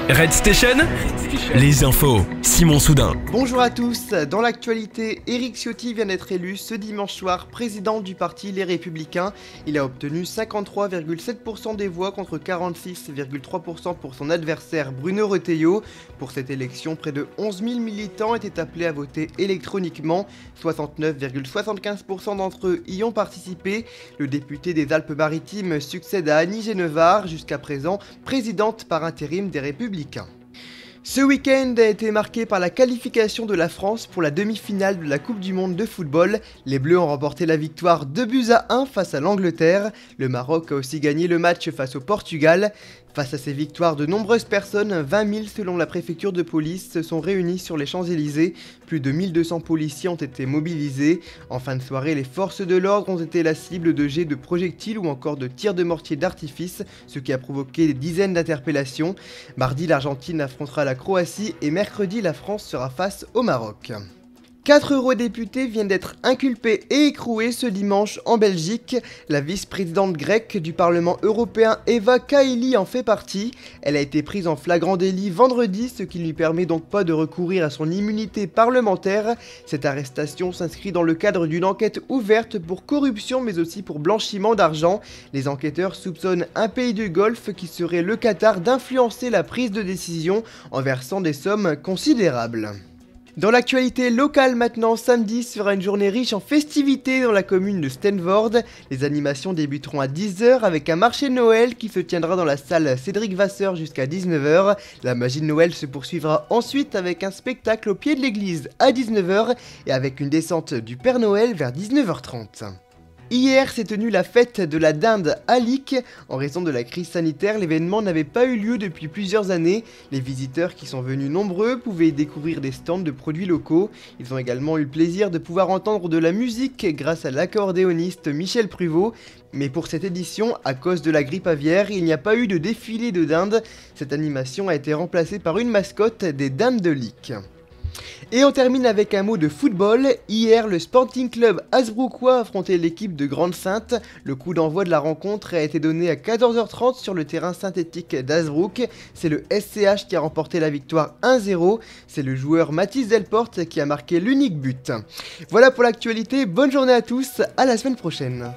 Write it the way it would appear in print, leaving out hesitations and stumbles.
Red Station, les infos, Simon Soudin. Bonjour à tous, dans l'actualité, Éric Ciotti vient d'être élu ce dimanche soir président du parti Les Républicains. Il a obtenu 53,7% des voix contre 46,3% pour son adversaire Bruno Retailleau. Pour cette élection, près de 11 000 militants étaient appelés à voter électroniquement. 69,75% d'entre eux y ont participé. Le député des Alpes-Maritimes succède à Annie Genevard, jusqu'à présent présidente par intérim des Républicains. Ce week-end a été marqué par la qualification de la France pour la demi-finale de la Coupe du Monde de football. Les Bleus ont remporté la victoire 2-1 face à l'Angleterre. Le Maroc a aussi gagné le match face au Portugal. Face à ces victoires, de nombreuses personnes, 20 000 selon la préfecture de police, se sont réunies sur les Champs-Élysées. Plus de 1200 policiers ont été mobilisés. En fin de soirée, les forces de l'ordre ont été la cible de jets de projectiles ou encore de tirs de mortier d'artifice, ce qui a provoqué des dizaines d'interpellations. Mardi, l'Argentine affrontera la Croatie et mercredi, la France sera face au Maroc. 4 eurodéputés viennent d'être inculpés et écroués ce dimanche en Belgique. La vice-présidente grecque du Parlement européen Eva Kaili en fait partie. Elle a été prise en flagrant délit vendredi, ce qui ne lui permet donc pas de recourir à son immunité parlementaire. Cette arrestation s'inscrit dans le cadre d'une enquête ouverte pour corruption mais aussi pour blanchiment d'argent. Les enquêteurs soupçonnent un pays du Golfe qui serait le Qatar d'influencer la prise de décision en versant des sommes considérables. Dans l'actualité locale maintenant, samedi sera une journée riche en festivités dans la commune de Steenvoorde. Les animations débuteront à 10h avec un marché de Noël qui se tiendra dans la salle Cédric Vasseur jusqu'à 19h. La magie de Noël se poursuivra ensuite avec un spectacle au pied de l'église à 19h et avec une descente du Père Noël vers 19h30. Hier s'est tenue la fête de la dinde à Lic. En raison de la crise sanitaire, l'événement n'avait pas eu lieu depuis plusieurs années. Les visiteurs qui sont venus nombreux pouvaient y découvrir des stands de produits locaux. Ils ont également eu le plaisir de pouvoir entendre de la musique grâce à l'accordéoniste Michel Pruvot. Mais pour cette édition, à cause de la grippe aviaire, il n'y a pas eu de défilé de dindes. Cette animation a été remplacée par une mascotte des Dames de Lic. Et on termine avec un mot de football. Hier, le Sporting Club Hasbrouckois a affronté l'équipe de Grande-Synthe. Le coup d'envoi de la rencontre a été donné à 14h30 sur le terrain synthétique d'Hasbrouck. C'est le SCH qui a remporté la victoire 1-0. C'est le joueur Mathis Delporte qui a marqué l'unique but. Voilà pour l'actualité, bonne journée à tous, à la semaine prochaine.